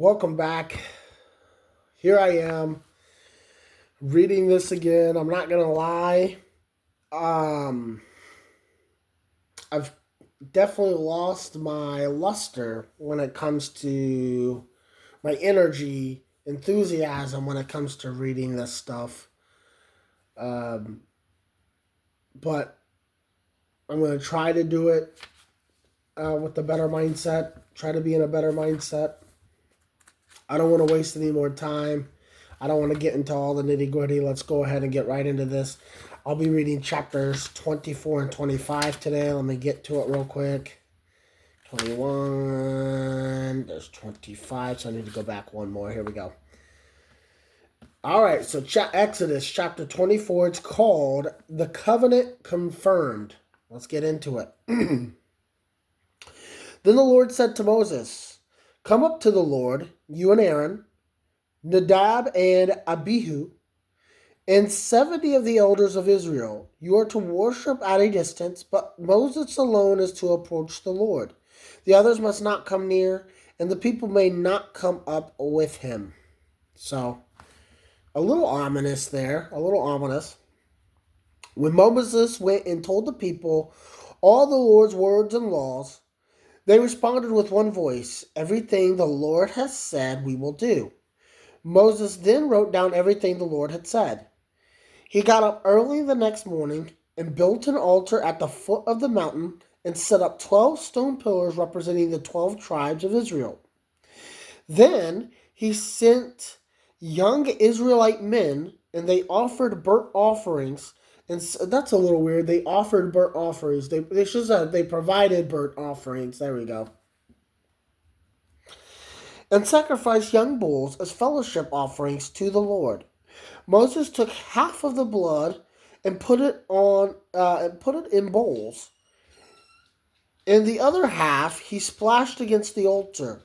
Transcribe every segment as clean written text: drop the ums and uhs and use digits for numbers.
Welcome back. Here I am reading this again. I'm not gonna lie. Um, I've definitely lost my luster when it comes to my energy, enthusiasm when it comes to reading this stuff. Um, but I'm gonna try to do it with a better mindset. Try to be in a better mindset. I don't want to waste any more time. I don't want to get into all the nitty gritty. Let's go ahead and get right into this. I'll be reading chapters 24 and 25 today. Let me get to it real quick. 21, there's 25, so I need to go back one more. Here we go. All right, so Exodus chapter 24, it's called The Covenant Confirmed. Let's get into it. Then the Lord said to Moses, "Come up to the Lord, you and Aaron, Nadab and Abihu, and 70 of the elders of Israel. You are to worship at a distance, but Moses alone is to approach the Lord. The others must not come near, and the people may not come up with him." So, a little ominous there, a little ominous. When Moses went and told the people all the Lord's words and laws, they responded with one voice, "Everything the Lord has said we will do." Moses then wrote down everything the Lord had said. He got up early the next morning and built an altar at the foot of the mountain and set up 12 stone pillars representing the 12 tribes of Israel. Then he sent young Israelite men, and they offered burnt offerings. And that's a little weird. They offered burnt offerings. They should have they provided burnt offerings. There we go. And sacrificed young bulls as fellowship offerings to the Lord. Moses took half of the blood and put it in bowls, and the other half he splashed against the altar.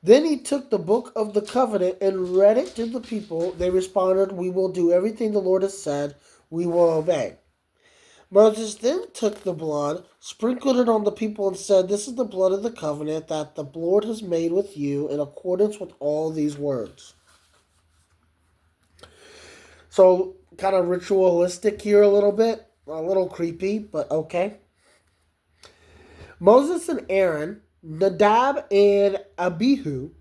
Then he took the book of the covenant and read it to the people. They responded, "We will do everything the Lord has said. We will obey." Moses then took the blood, sprinkled it on the people, and said, "This is the blood of the covenant that the Lord has made with you in accordance with all these words." So, kind of ritualistic here a little creepy, but okay. Moses and Aaron, Nadab and Abihu,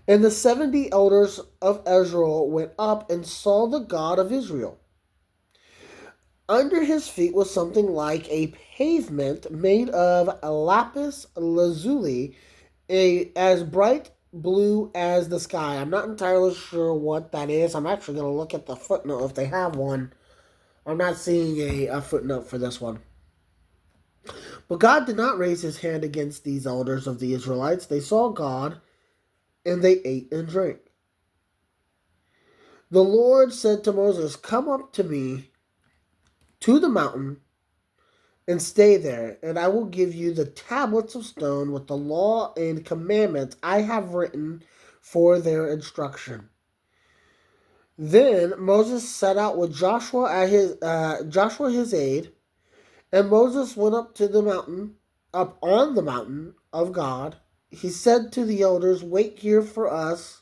and the 70 elders of Israel went up and saw the God of Israel. Under his feet was something like a pavement made of lapis lazuli, as bright blue as the sky. I'm not entirely sure what that is. I'm actually going to look at the footnote if they have one. I'm not seeing a footnote for this one. But God did not raise his hand against these elders of the Israelites. They saw God, and they ate and drank. The Lord said to Moses, "Come up to me to the mountain and stay there, and I will give you the tablets of stone with the law and commandments I have written for their instruction." Then Moses set out with Joshua his aide, and Moses went up on the mountain of God. He said to the elders, "Wait here for us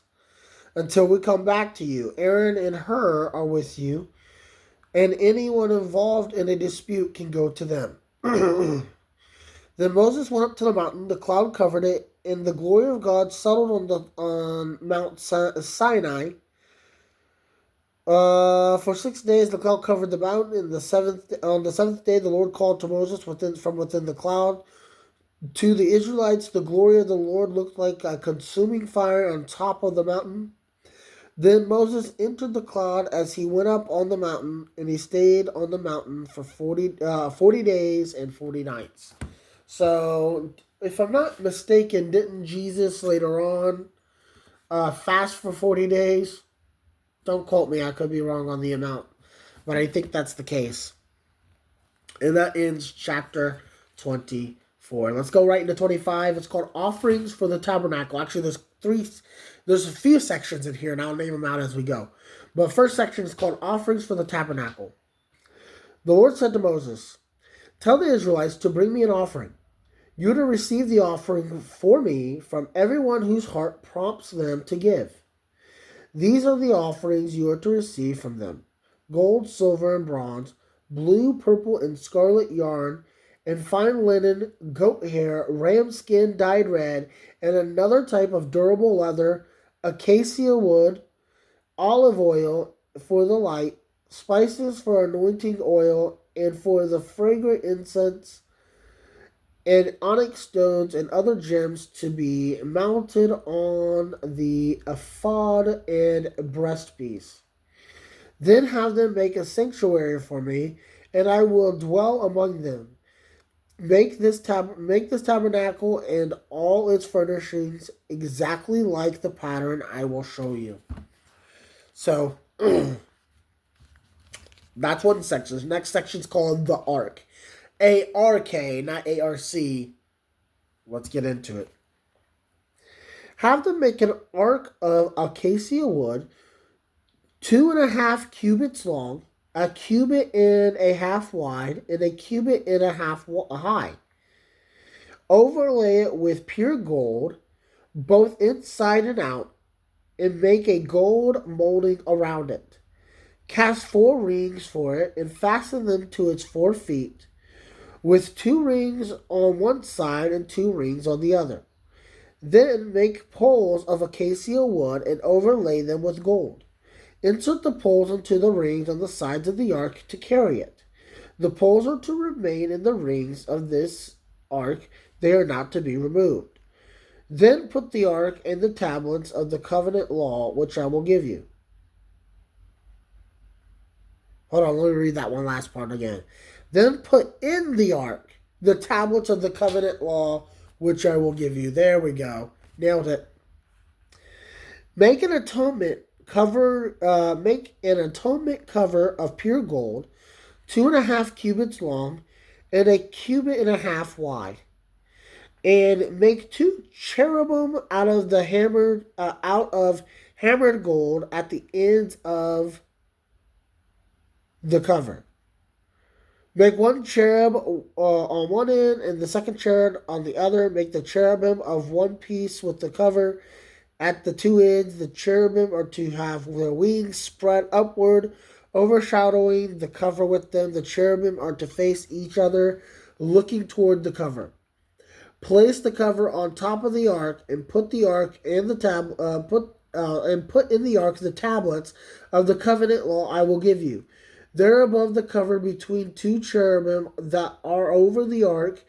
until we come back to you. Aaron and Hur are with you, and anyone involved in a dispute can go to them." Then Moses went up to the mountain. The cloud covered it, and the glory of God settled on Mount Sinai. For 6 days the cloud covered the mountain, and on the seventh day the Lord called to Moses from within the cloud. To the Israelites, the glory of the Lord looked like a consuming fire on top of the mountain. Then Moses entered the cloud as he went up on the mountain, and he stayed on the mountain for 40 days and 40 nights. So, if I'm not mistaken, didn't Jesus later on fast for 40 days? Don't quote me, I could be wrong on the amount, but I think that's the case. And that ends chapter 24. Let's go right into 25. It's called Offerings for the Tabernacle. Actually, there's a few sections in here, and I'll name them out as we go. But first section is called Offerings for the Tabernacle. The Lord said to Moses, "Tell the Israelites to bring me an offering. You are to receive the offering for me from everyone whose heart prompts them to give. These are the offerings you are to receive from them: gold, silver, and bronze, blue, purple, and scarlet yarn, and fine linen, goat hair, ram skin dyed red, and another type of durable leather, acacia wood, olive oil for the light, spices for anointing oil, and for the fragrant incense, and onyx stones and other gems to be mounted on the ephod and breastpiece. Then have them make a sanctuary for me, and I will dwell among them. Make this tabernacle and all its furnishings exactly like the pattern I will show you. So that's one section. The next section is called the Ark. A-R-K, not A-R-C. Let's get into it. Have them make an ark of acacia wood, 2.5 cubits long, a cubit and a half wide, and a cubit and a half high. Overlay it with pure gold, both inside and out, and make a gold molding around it. Cast 4 rings for it and fasten them to its 4 feet, with 2 rings on one side and 2 rings on the other. Then make poles of acacia wood and overlay them with gold. Insert the poles into the rings on the sides of the ark to carry it. The poles are to remain in the rings of this ark, they are not to be removed. Then put the ark and the tablets of the covenant law which I will give you. Hold on, let me read that one last part again. Then put in the ark the tablets of the covenant law which I will give you. There we go. Nailed it. Make an atonement cover. Make an atonement cover of pure gold, 2.5 cubits long, and a cubit and a half wide. And make 2 cherubim out of hammered gold at the ends of the cover. Make 1 cherub on one end and the second cherub on the other. Make the cherubim of one piece with the cover. At the 2 ends, the cherubim are to have their wings spread upward, overshadowing the cover with them. The cherubim are to face each other, looking toward the cover. Place the cover on top of the ark and put the ark and put in the ark the tablets of the covenant law I will give you. There above the cover between 2 cherubim that are over the ark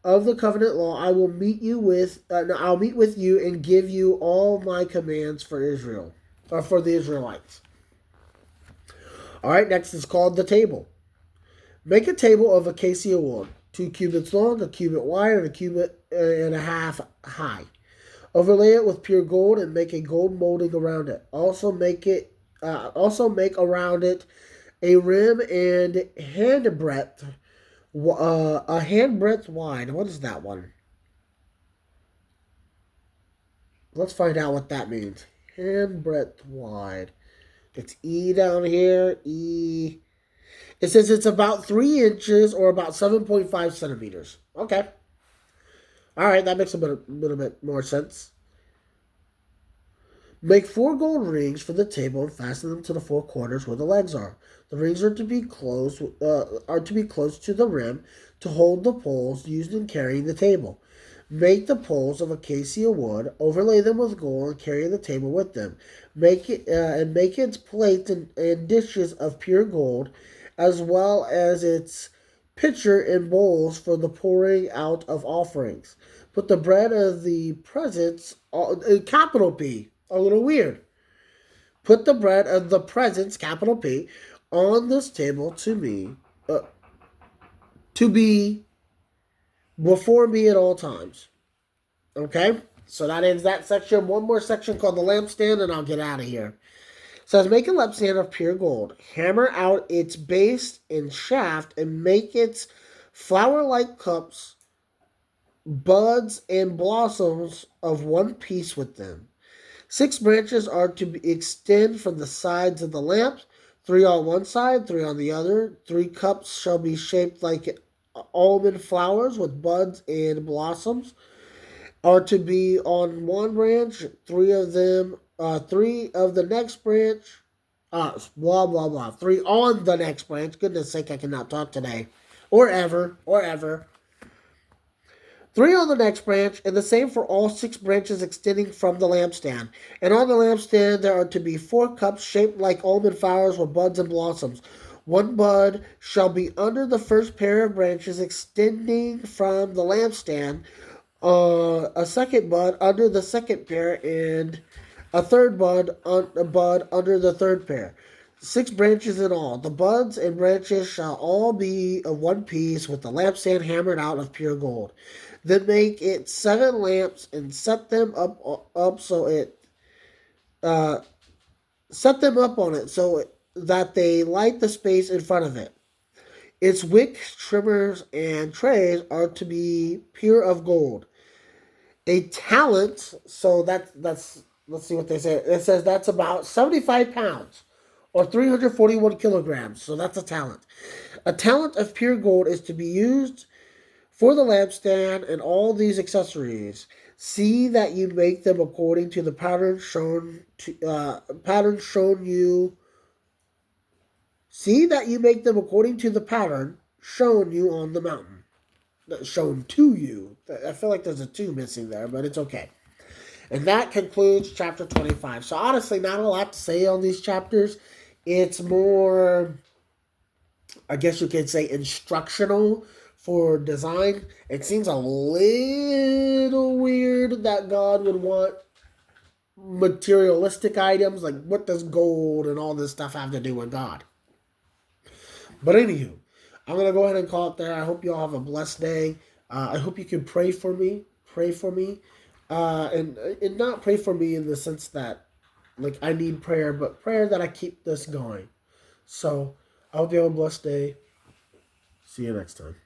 of the covenant law, I'll meet with you and give you all my commands for Israel, or for the Israelites. All right, next is called the table. Make a table of acacia wood, 2 cubits long, a cubit wide, and a cubit and a half high. Overlay it with pure gold and make a gold molding around it. Also make around it a rim and handbreadth. A handbreadth wide. What is that one? Let's find out what that means. Handbreadth wide. It's E down here. E. It says it's about 3 inches or about 7.5 centimeters. Okay. All right, that makes a little bit more sense. Make 4 gold rings for the table and fasten them to the 4 corners where the legs are. The rings are to be close to the rim to hold the poles used in carrying the table. Make the poles of acacia wood, overlay them with gold, and carry the table with them. Make its plates and dishes of pure gold, as well as its pitcher and bowls for the pouring out of offerings. Put the bread of the presence, capital P. A little weird. Put the bread of the presence, capital P, on this table to be before me at all times. Okay? So that ends that section. One more section called the lampstand, and I'll get out of here. It says, make a lampstand of pure gold. Hammer out its base and shaft, and make its flower-like cups, buds, and blossoms of one piece with them. 6 branches are to extend from the sides of the lamp, 3 on one side, 3 on the other. 3 cups shall be shaped like almond flowers with buds and blossoms are to be on one branch. Three of the next branch. Blah blah blah. Three on the next branch. Goodness sake, I cannot talk today, or ever. Three on the next branch, and the same for all 6 branches extending from the lampstand. And on the lampstand there are to be 4 cups shaped like almond flowers with buds and blossoms. One bud shall be under the first pair of branches extending from the lampstand, a second bud under the second pair, and a bud under the third pair. 6 branches in all. The buds and branches shall all be of one piece, with the lampstand hammered out of pure gold. Then make it 7 lamps and uh, set them up on it so that they light the space in front of it. Its wicks, trimmers, and trays are to be pure of gold. A talent, so that's let's see what they say. It says that's about 75 pounds or 341 kilograms. So that's a talent. A talent of pure gold is to be used for the lampstand and all these accessories. See that you make them according to the pattern shown you. See that you make them according to the pattern shown you on the mountain. Shown to you. I feel like there's a 2 missing there, but it's okay. And that concludes chapter 25. So honestly, not a lot to say on these chapters. It's more, I guess you could say, instructional for design. It seems a little weird that God would want materialistic items. Like, what does gold and all this stuff have to do with God? But anywho, I'm going to go ahead and call it there. I hope you all have a blessed day. I hope you can pray for me. Pray for me. And not pray for me in the sense that, like, I need prayer, but prayer that I keep this going. So, I hope you have a blessed day. See you next time.